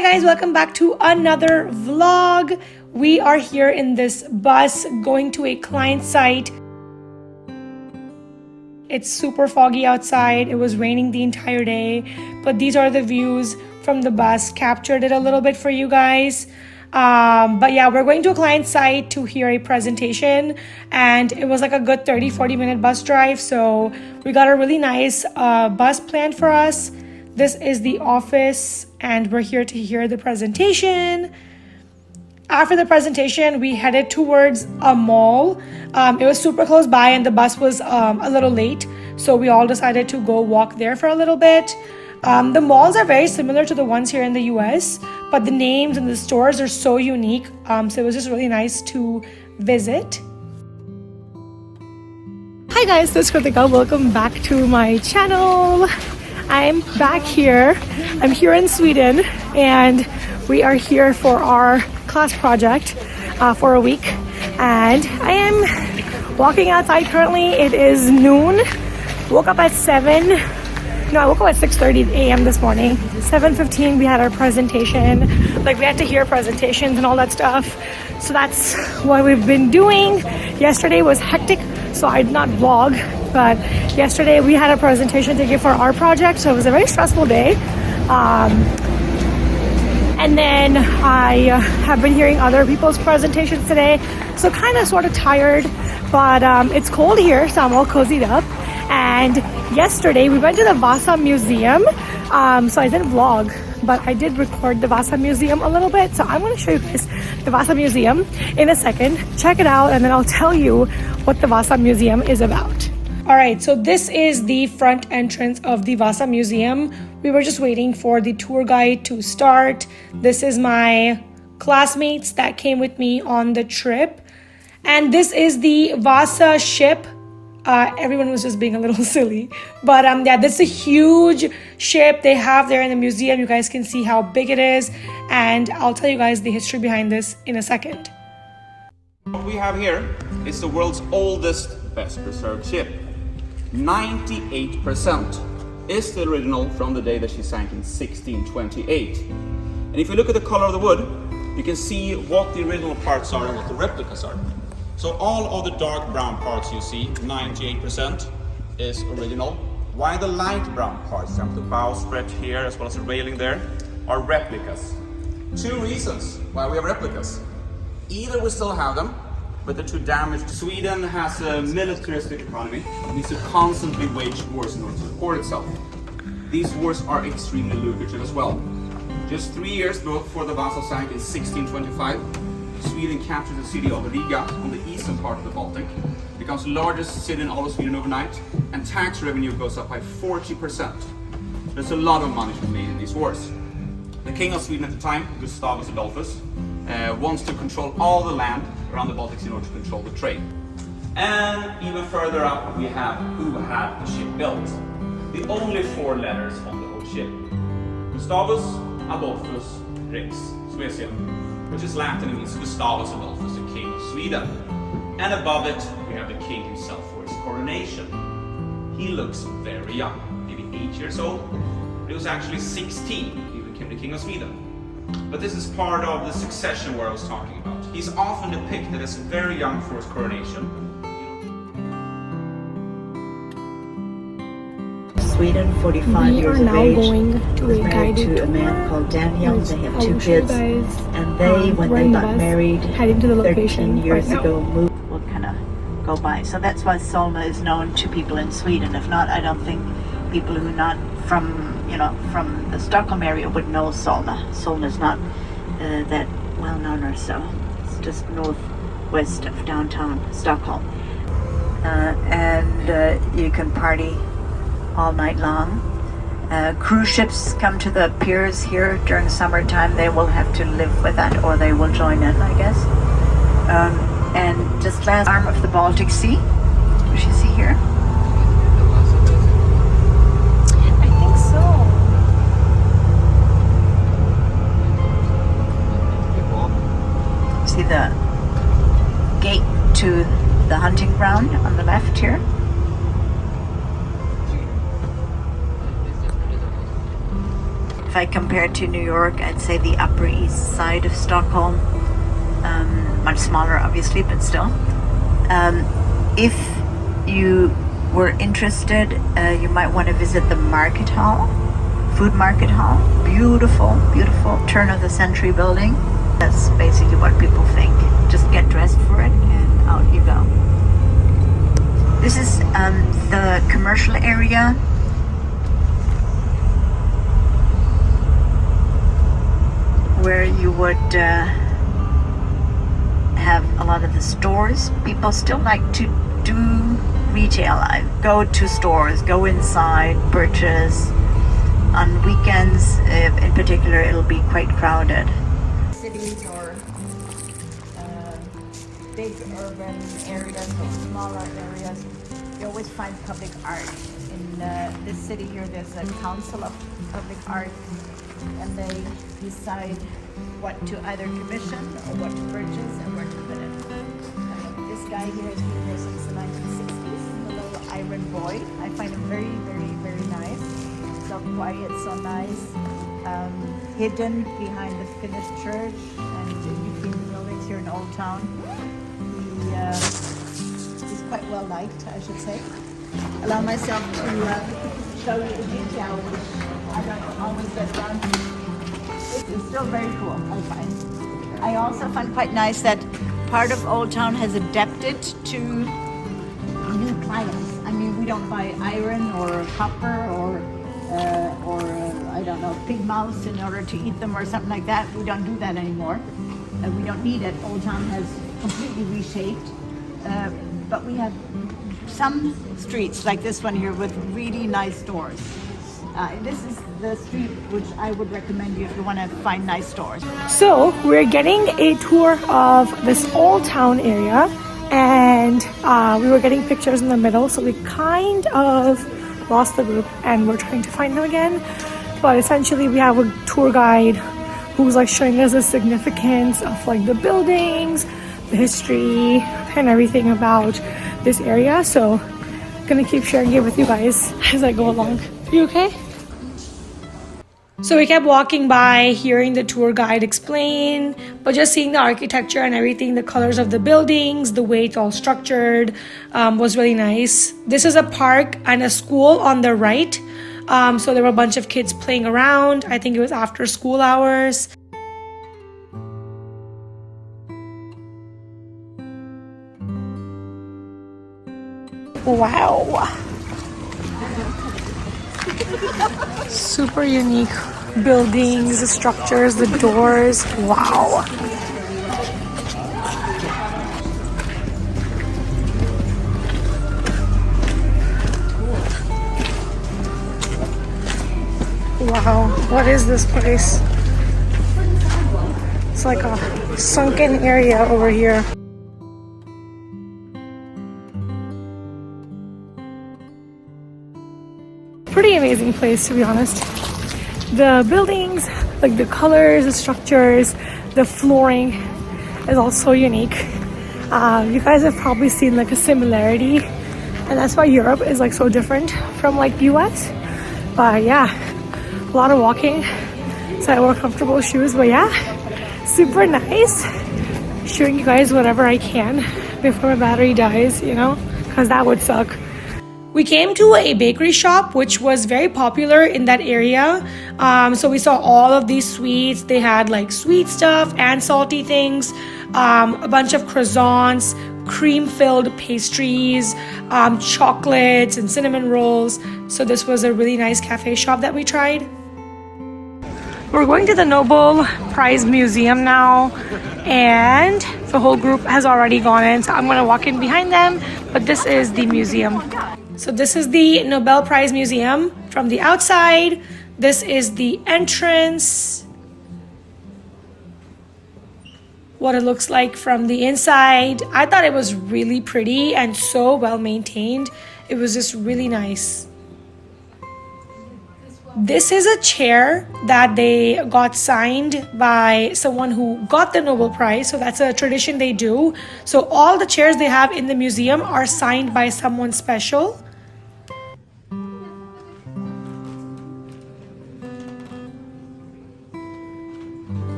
Hi guys, welcome back to another vlog. We are here in this bus going to a client site. It's super foggy outside. It was raining the entire day, but these are the views from the bus. Captured it a little bit for you guys. But yeah, we're going to a client site to hear a presentation, and it was like a good 30-40 minute bus drive. So we got a really nice bus planned for us. This is the office, and we're here to hear the presentation. After the presentation, we headed towards a mall. It was super close by, and the bus was a little late, so we all decided to go walk there for a little bit. The malls are very similar to the ones here in the US, but the names and the stores are so unique, so it was just really nice to visit. Hi guys, this is Kritika. Welcome back to my channel. I'm back here. I'm here in Sweden, and we are here for our class project for a week, and I am walking outside currently. It is noon. Woke up at 6:30 a.m. this morning. 7:15 we had our presentation. Like, we had to hear presentations and all that stuff, so that's what we've been doing. Yesterday was hectic, so I did not vlog, but yesterday we had a presentation to give for our project, so it was a very stressful day. And then I have been hearing other people's presentations today, so kind of sort of tired, but it's cold here, so I'm all cozied up. And yesterday we went to the Vasa Museum, so I didn't vlog, but I did record the Vasa Museum a little bit, so I'm going to show you guys the Vasa Museum in a second. Check it out, and then I'll tell you what the Vasa Museum is about. Alright, so this is the front entrance of the Vasa Museum. We were just waiting for the tour guide to start. This is my classmates that came with me on the trip. And this is the Vasa ship. Everyone was just being a little silly. But yeah, this is a huge ship they have there in the museum. You guys can see how big it is. And I'll tell you guys the history behind this in a second. What we have here is the world's oldest, best preserved ship. 98% is the original from the day that she sank in 1628. And if you look at the color of the wood, you can see what the original parts are and what the replicas are. So all of the dark brown parts you see, 98% is original, while the light brown parts, and the bowsprit here as well as the railing there, are replicas. Two reasons why we have replicas. Either we still have them, but they're too damaged. Sweden has a militaristic economy. It needs to constantly wage wars in order to support itself. These wars are extremely lucrative as well. Just 3 years before the Vasa sank in 1625, Sweden captured the city of Riga on the eastern part of the Baltic. It becomes the largest city in all of Sweden overnight, and tax revenue goes up by 40%. There's a lot of money to be made in these wars. The king of Sweden at the time, Gustavus Adolphus, wants to control all the land around the Baltics in order to control the trade. And even further up, we have who had the ship built. The only 4 letters on the whole ship. Gustavus Adolphus Rex, Suecia, which is Latin and means Gustavus Adolphus, the king of Sweden. And above it, we have the king himself for his coronation. He looks very young, maybe 8 years old. But he was actually 16 when he became the king of Sweden. But this is part of the succession war I was talking about. He's often depicted as very young for his coronation. Sweden, 45 years of age, was married to a man called Daniel. They have 2 kids, and they, when they got married 13 years ago, moved. Will kind of go by. So that's why Solna is known to people in Sweden. If not, I don't think people who are not from the Stockholm area would know Solna. Solna is not that well known or so. It's just northwest of downtown Stockholm. And you can party all night long. Cruise ships come to the piers here during summertime. They will have to live with that, or they will join in, I guess. And just last arm of the Baltic Sea, which you see here. See the gate to the hunting ground on the left here. If I compare to New York, I'd say the Upper East Side of Stockholm. Much smaller, obviously, but still. If you were interested, you might want to visit the market hall, food market hall. Beautiful, beautiful turn of the century building. That's basically what people think. Just get dressed for it and out you go. This is the commercial area. Where you would have a lot of the stores. People still like to do retail. I go to stores, go inside, purchase. On weekends, in particular, it'll be quite crowded. Cities or big urban areas or smaller areas, you always find public art. In this city here, there's a council of public art, and they decide what to either commission or what to purchase and where to put it. This guy here has been here since the 1960s, the little iron boy. I find him very, very, very nice. So quiet, so nice. Hidden behind the Finnish church and in between the buildings here in Old Town. He's quite well liked, I should say. Allow myself to show you the detail, which I don't always get around to. It's still very cool, I find. I also find quite nice that part of Old Town has adapted to new clients. I mean, we don't buy iron or copper or I don't know, pig mouths in order to eat them or something like that. We don't do that anymore. We don't need it. Old Town has completely reshaped. But we have some streets like this one here with really nice stores. This is the street which I would recommend you if you want to find nice stores. So we're getting a tour of this Old Town area, and we were getting pictures in the middle, so we kind of lost the group and we're trying to find them again. But essentially we have a tour guide who's like showing us the significance of like the buildings, the history, and everything about this area. So I'm gonna keep sharing it with you guys as I go along. You okay? So we kept walking by, hearing the tour guide explain, but just seeing the architecture and everything, the colors of the buildings, the way it's all structured, was really nice. This is a park and a school on the right. So there were a bunch of kids playing around. I think it was after school hours. Wow. Super unique buildings, the structures, the doors. Wow. Wow, what is this place? It's like a sunken area over here. Pretty amazing place, to be honest. The buildings, like the colors, the structures, the flooring is all so unique. You guys have probably seen like a similarity, and that's why Europe is like so different from like US. But yeah, a lot of walking, so I wore comfortable shoes. But yeah, super nice. Showing you guys whatever I can before my battery dies, you know, because that would suck. We came to a bakery shop which was very popular in that area. So we saw all of these sweets. They had like sweet stuff and salty things, a bunch of croissants, cream-filled pastries, chocolates and cinnamon rolls. So this was a really nice cafe shop that we tried. We're going to the Nobel Prize Museum now, and the whole group has already gone in, so I'm going to walk in behind them, but this is the museum. So this is the Nobel Prize Museum from the outside. This is the entrance. What it looks like from the inside. I thought it was really pretty and so well maintained. It was just really nice. This is a chair that they got signed by someone who got the Nobel Prize. So that's a tradition they do. So all the chairs they have in the museum are signed by someone special.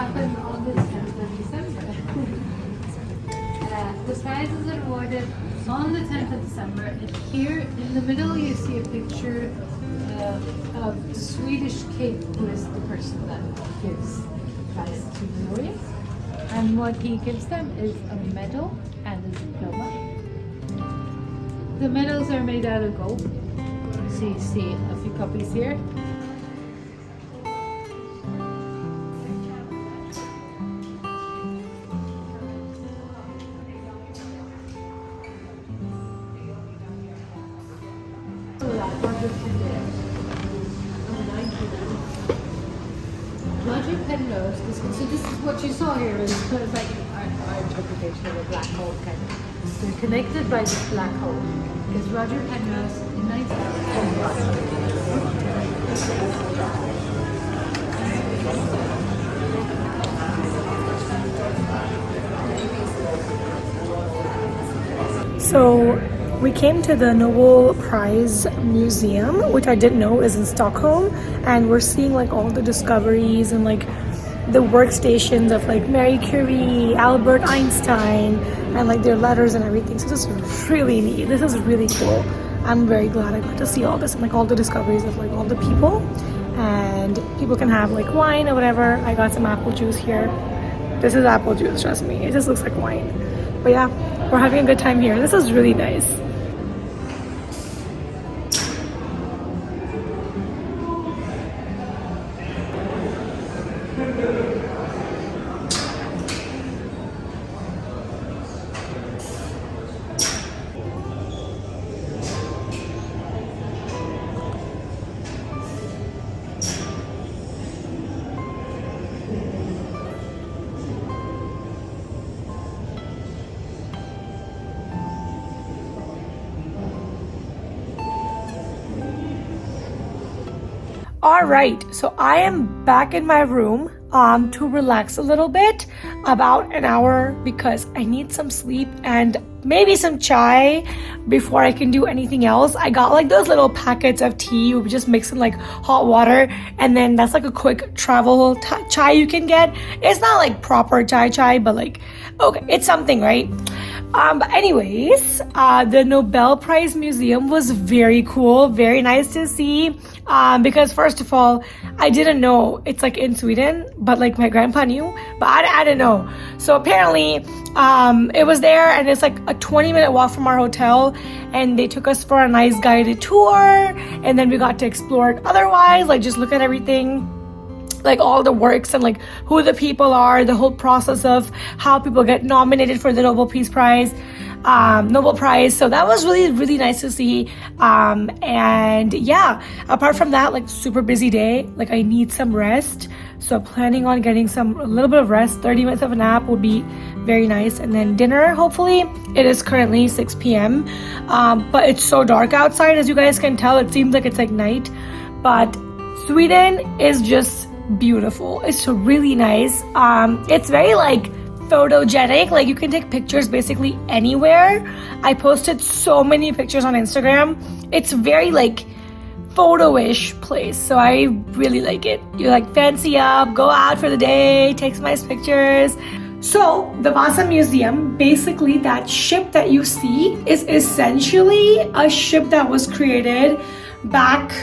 happened on the 10th of December. The prize is awarded on the 10th of December. And here in the middle you see a picture of the Swedish king, who is the person that gives the prize to the laureates. And what he gives them is a medal and a diploma. The medals are made out of gold. So you see a few copies here. Roger Penrose, so this is what you saw here, is kind of like our interpretation of a black hole, kind of. They're connected by this black hole. Because Roger Penrose in 19... So we came to the Nobel Prize Museum, which I didn't know is in Stockholm, and we're seeing like all the discoveries and like the workstations of like Marie Curie, Albert Einstein, and like their letters and everything. So this is really neat. This is really cool. I'm very glad I got to see all this and like all the discoveries of like all the people. And people can have like wine or whatever. I got some apple juice here. This is apple juice, trust me. It just looks like wine. But yeah, we're having a good time here. This is really nice. All right, so I am back in my room to relax a little bit, about an hour, because I need some sleep and maybe some chai before I can do anything else. I got like those little packets of tea. You just mix in like hot water, and then that's like a quick travel chai you can get. It's not like proper chai, but like, okay, it's something, right? But anyways, the Nobel Prize Museum was very cool, very nice to see, because first of all, I didn't know it's like in Sweden, but like my grandpa knew, but I didn't know. So apparently, it was there, and it's like a 20-minute walk from our hotel, and they took us for a nice guided tour, and then we got to explore it otherwise, like just look at everything, like all the works and like who the people are, the whole process of how people get nominated for the Nobel Peace Prize, Nobel Prize. So that was really, really nice to see. And yeah, apart from that, like super busy day, like I need some rest. So planning on getting a little bit of rest. 30 minutes of a nap would be very nice. And then dinner, hopefully. It is currently 6 p.m. But it's so dark outside, as you guys can tell. It seems like it's like night, but Sweden is just beautiful. It's really nice. It's very like photogenic, like you can take pictures basically anywhere. I posted so many pictures on Instagram. It's very like photo-ish place, so I really like it. You like fancy up, go out for the day, take some nice pictures. So the Vasa Museum, basically that ship that you see is essentially a ship that was created back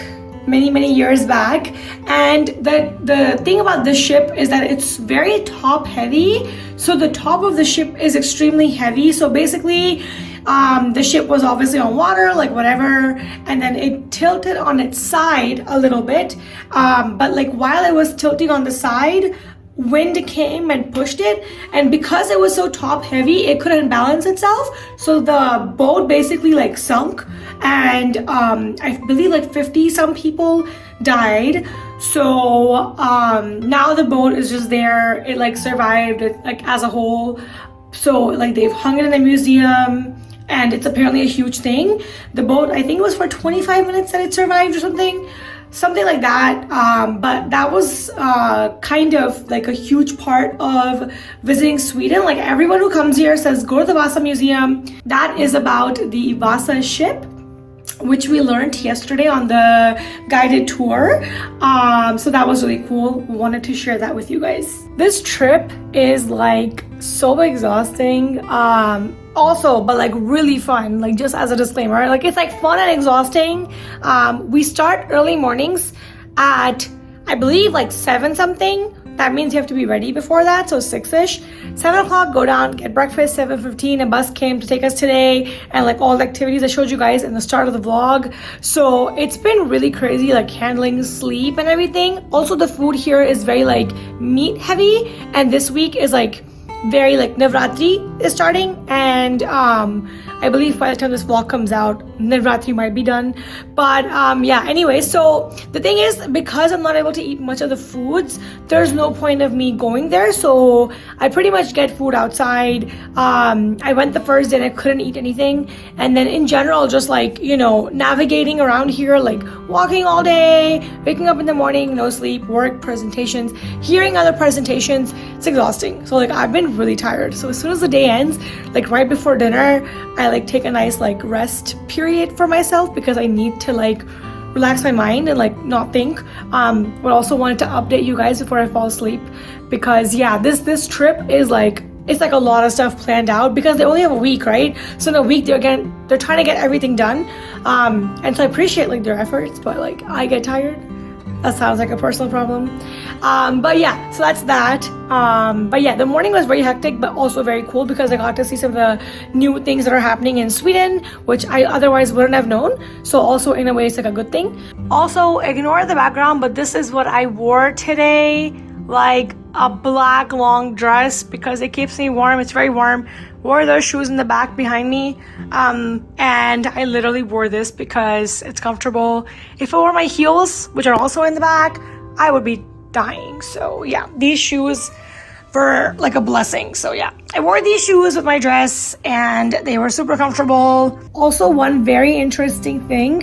many years back, and the thing about this ship is that it's very top heavy. So the top of the ship is extremely heavy. So basically the ship was obviously on water, like whatever, and then it tilted on its side a little bit, but like while it was tilting on the side, wind came and pushed it, and because it was so top heavy, it couldn't balance itself, so the boat basically like sunk, and I believe like 50 some people died. So now the boat is just there. It like survived it, like as a whole. So like they've hung it in a museum, and it's apparently a huge thing. The boat, I think it was for 25 minutes that it survived or something like that. But that was kind of like a huge part of visiting Sweden. Like everyone who comes here says go to the Vasa Museum. That is about the Vasa ship. which we learned yesterday on the guided tour. So that was really cool. Wanted to share that with you guys. This trip is like so exhausting. Also, but like really fun, like just as a disclaimer, like it's like fun and exhausting. We start early mornings at, I believe, like 7 something. That means you have to be ready before that, so 6ish. 7 o'clock, go down, get breakfast. 7:15, a bus came to take us today, and like all the activities I showed you guys in the start of the vlog. So it's been really crazy, like handling sleep and everything. Also, the food here is very like meat heavy, and this week is like very like Navratri is starting, and I believe by the time this vlog comes out, Navratri might be done. But yeah, anyway, so the thing is, because I'm not able to eat much of the foods, there's no point of me going there. So I pretty much get food outside. I went the first day and I couldn't eat anything. And then in general, just like, you know, navigating around here, like walking all day, waking up in the morning, no sleep, work, presentations, hearing other presentations, it's exhausting. So like I've been really tired. So as soon as the day ends, like right before dinner, I like take a nice like rest period for myself because I need to like relax my mind and like not think. But also wanted to update you guys before I fall asleep because yeah, this trip is like, it's like a lot of stuff planned out because they only have a week, right? So in a week they're trying to get everything done. And so I appreciate like their efforts, but like I get tired. That sounds like a personal problem. But yeah, so that's that. But yeah, the morning was very hectic, but also very cool because I got to see some of the new things that are happening in Sweden, which I otherwise wouldn't have known. So also in a way, it's like a good thing. Also, ignore the background, but this is what I wore today. Like a black long dress because it keeps me warm. It's very warm. Wore those shoes in the back behind me. And I literally wore this because it's comfortable. If I wore my heels, which are also in the back, I would be dying. So yeah, these shoes were like a blessing. So yeah, I wore these shoes with my dress and they were super comfortable. Also, one very interesting thing,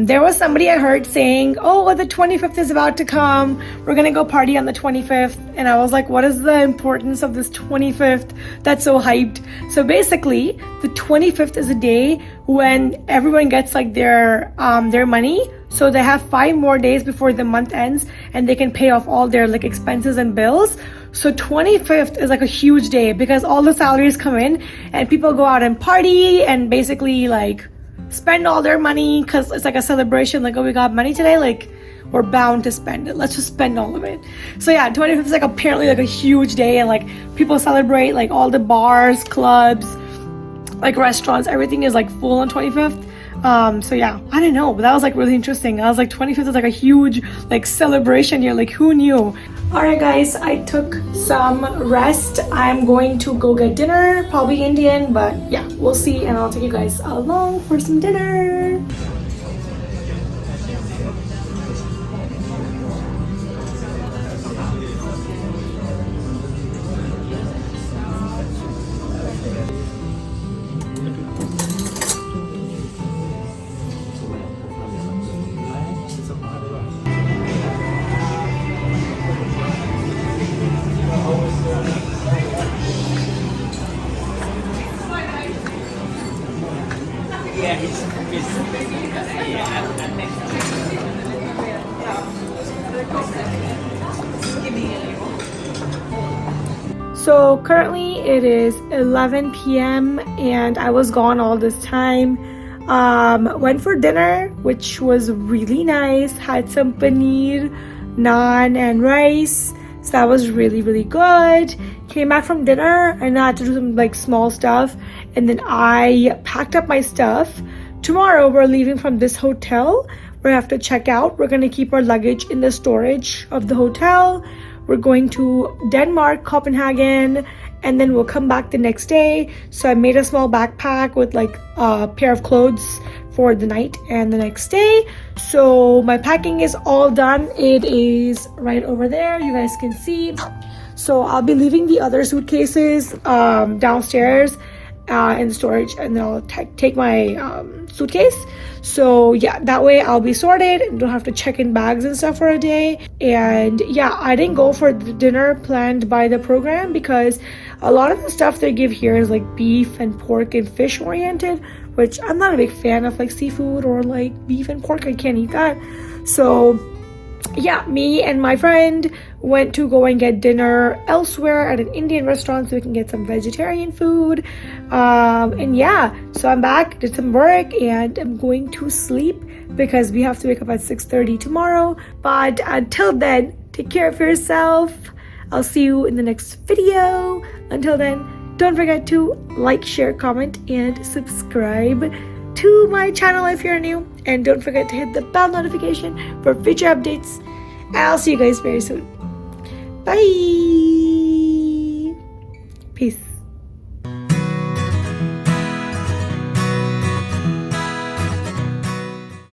there was somebody I heard saying, oh, the 25th is about to come, we're gonna go party on the 25th. And I was like, what is the importance of this 25th that's so hyped? So basically the 25th is a day when everyone gets like their money. So they have 5 more days before the month ends and they can pay off all their like expenses and bills. So 25th is like a huge day because all the salaries come in and people go out and party and basically like spend all their money because it's like a celebration, like, oh, we got money today, like we're bound to spend it, let's just spend all of it. So yeah, 25th is like apparently like a huge day and like people celebrate, like all the bars, clubs, like restaurants, everything is like full on 25th. So yeah, I don't know, but that was like really interesting. I was like 25th is like a huge like celebration here, like who knew? Alright guys, I took some rest. I'm going to go get dinner, probably Indian, but yeah, we'll see, and I'll take you guys along for some dinner. So currently it is 11 p.m. and I was gone all this time. Went for dinner, which was really nice. Had some paneer, naan and rice. So that was really, really good. Came back from dinner and I had to do some like small stuff. And then I packed up my stuff. Tomorrow we're leaving from this hotel. We have to check out. We're going to keep our luggage in the storage of the hotel. We're going to Denmark, Copenhagen, and then we'll come back the next day. So I made a small backpack with like a pair of clothes for the night and the next day. So my packing is all done. It is right over there, you guys can see. So I'll be leaving the other suitcases downstairs in the storage, and then I'll take my suitcase. So yeah, that way I'll be sorted and don't have to check in bags and stuff for a day. And yeah, I didn't go for the dinner planned by the program because a lot of the stuff they give here is like beef and pork and fish oriented, which I'm not a big fan of, like seafood or like beef and pork. I can't eat that. So yeah, me and my friend went to go and get dinner elsewhere at an Indian restaurant so we can get some vegetarian food. And yeah, so I'm back, did some work, and I'm going to sleep because we have to wake up at 6:30 tomorrow. But until then, take care of yourself. I'll see you in the next video. Until then, don't forget to like, share, comment, and subscribe to my channel if you're new, and don't forget to hit the bell notification for future updates. I'll see you guys very soon. Bye. Peace.